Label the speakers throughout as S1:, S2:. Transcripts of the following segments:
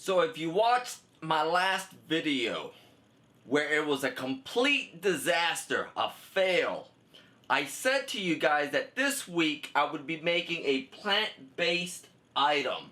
S1: So if you watched my last video where it was a complete disaster, a fail, I said to you guys that this week I would be making a plant-based item.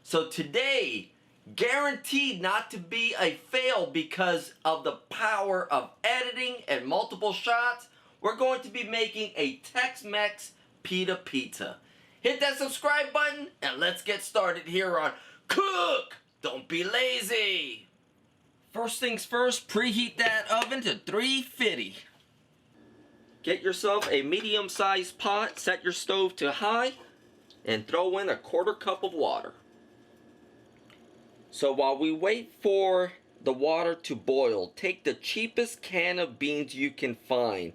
S1: So today, guaranteed not to be a fail because of the power of editing and multiple shots, we're going to be making a Tex-Mex pita. Hit that subscribe button and let's get started here on Cook! Don't be lazy! First things first, preheat that oven to 350. Get yourself a medium-sized pot, set your stove to high, and throw in a 1/4 cup of water. So while we wait for the water to boil, take the cheapest can of beans you can find.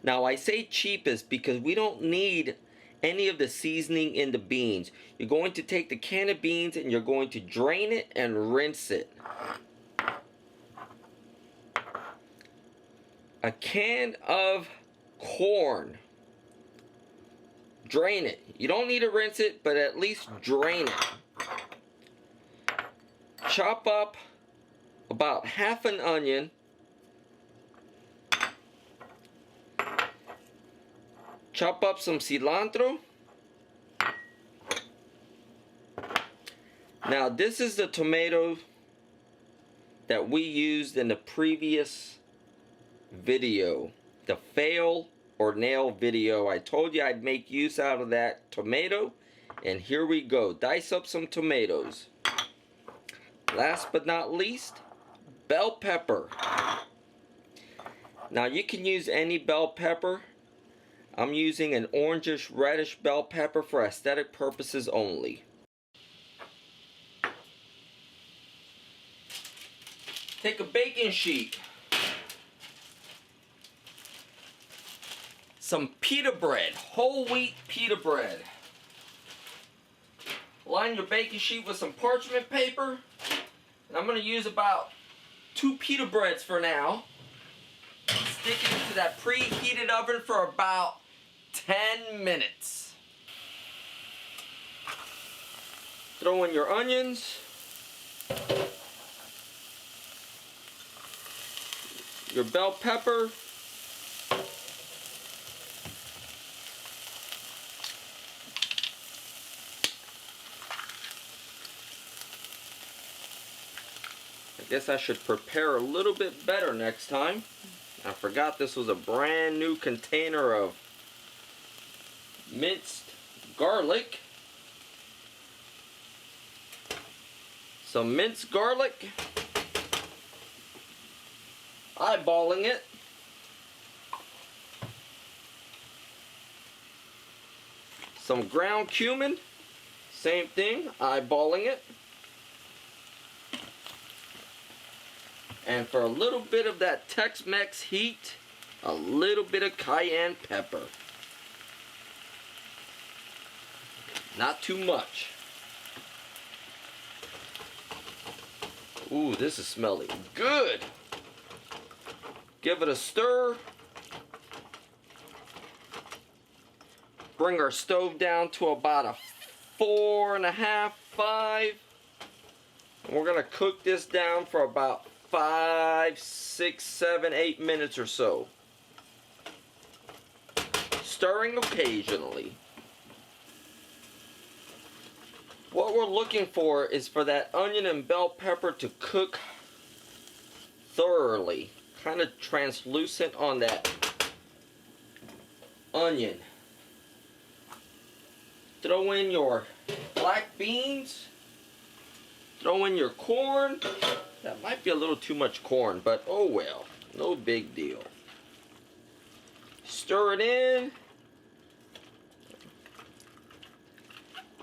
S1: Now I say cheapest because we don't need any of the seasoning in the beans. You're going to take the can of beans and you're going to drain it and rinse it. A can of corn. Drain it. You don't need to rinse it, but at least drain it. Chop up about half an onion. Chop up some cilantro. Now this is the tomato that we used in the previous video. The fail or nail video. I told you I'd make use out of that tomato. And here we go. Dice up some tomatoes. Last but not least, bell pepper. Now you can use any bell pepper. I'm using an orangish reddish bell pepper for aesthetic purposes only. Take a baking sheet. Some pita bread, whole wheat pita bread. Line your baking sheet with some parchment paper. And I'm going to use about 2 pita breads for now. Stick it into that preheated oven for about 10 minutes. Throw in your onions. Your bell pepper. I guess I should prepare a little bit better next time. I forgot this was a brand new container of minced garlic. Some minced garlic. Eyeballing it. Some ground cumin. Same thing, eyeballing it. And for a little bit of that Tex-Mex heat, a little bit of cayenne pepper. Not too much. Ooh, this is smelling good. Give it a stir. Bring our stove down to about a 4.5, 5. And we're going to cook this down for about 5, 6, 7, 8 minutes or so. Stirring occasionally. What we're looking for is for that onion and bell pepper to cook thoroughly. Kind of translucent on that onion. Throw in your black beans. Throw in your corn. That might be a little too much corn, but oh well. No big deal. Stir it in.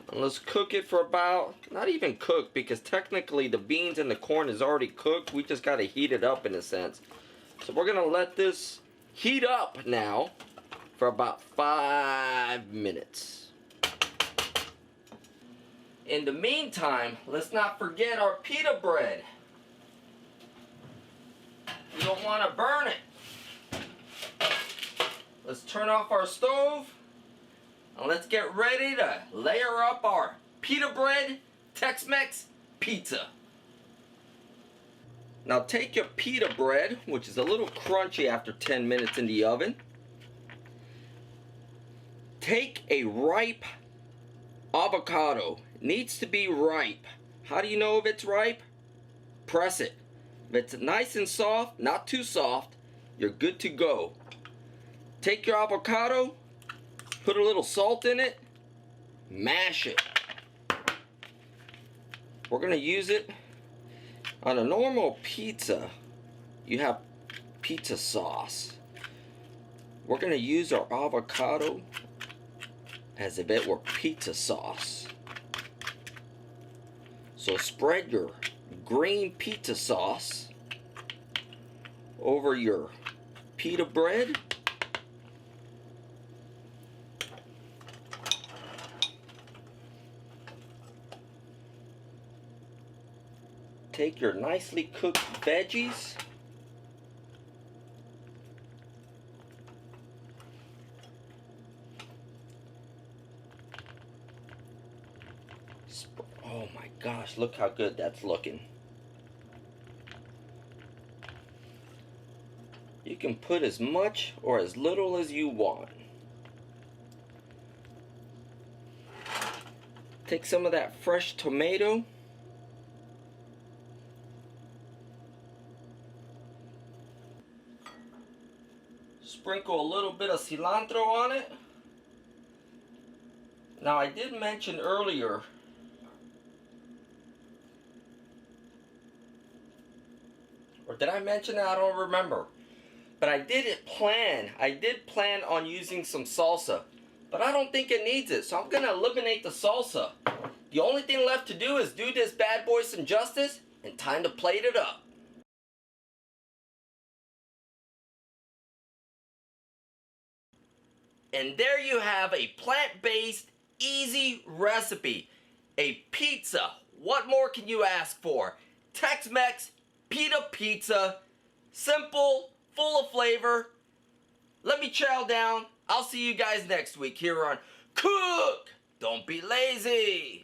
S1: And let's cook it for about, not even cook, because technically the beans and the corn is already cooked. We just got to heat it up in a sense. So we're going to let this heat up now for about 5 minutes. In the meantime, let's not forget our pita bread. You don't want to burn it. Let's turn off our stove and let's get ready to layer up our pita bread Tex-Mex pizza. Now take your pita bread, which is a little crunchy after 10 minutes in the oven. Take a ripe avocado. It needs to be ripe. How do you know if it's ripe? Press it. If it's nice and soft, not too soft, you're good to go. Take your avocado, put a little salt in it, mash it. We're going to use it on a normal pizza. You have pizza sauce. We're going to use our avocado as if it were pizza sauce. So spread your green pizza sauce over your pita bread. Take your nicely cooked veggies. Oh my gosh, look how good that's looking. You can put as much or as little as you want. Take some of that fresh tomato. Sprinkle a little bit of cilantro on it. Now I did mention earlier or did I mention that? I don't remember. But I did plan on using some salsa. But I don't think it needs it. So I'm going to eliminate the salsa. The only thing left to do is do this bad boy some justice and time to plate it up. And there you have a plant-based, easy recipe. A pizza. What more can you ask for? Tex-Mex, pita pizza. Simple, full of flavor. Let me chow down. I'll see you guys next week here on Cook. Don't be lazy.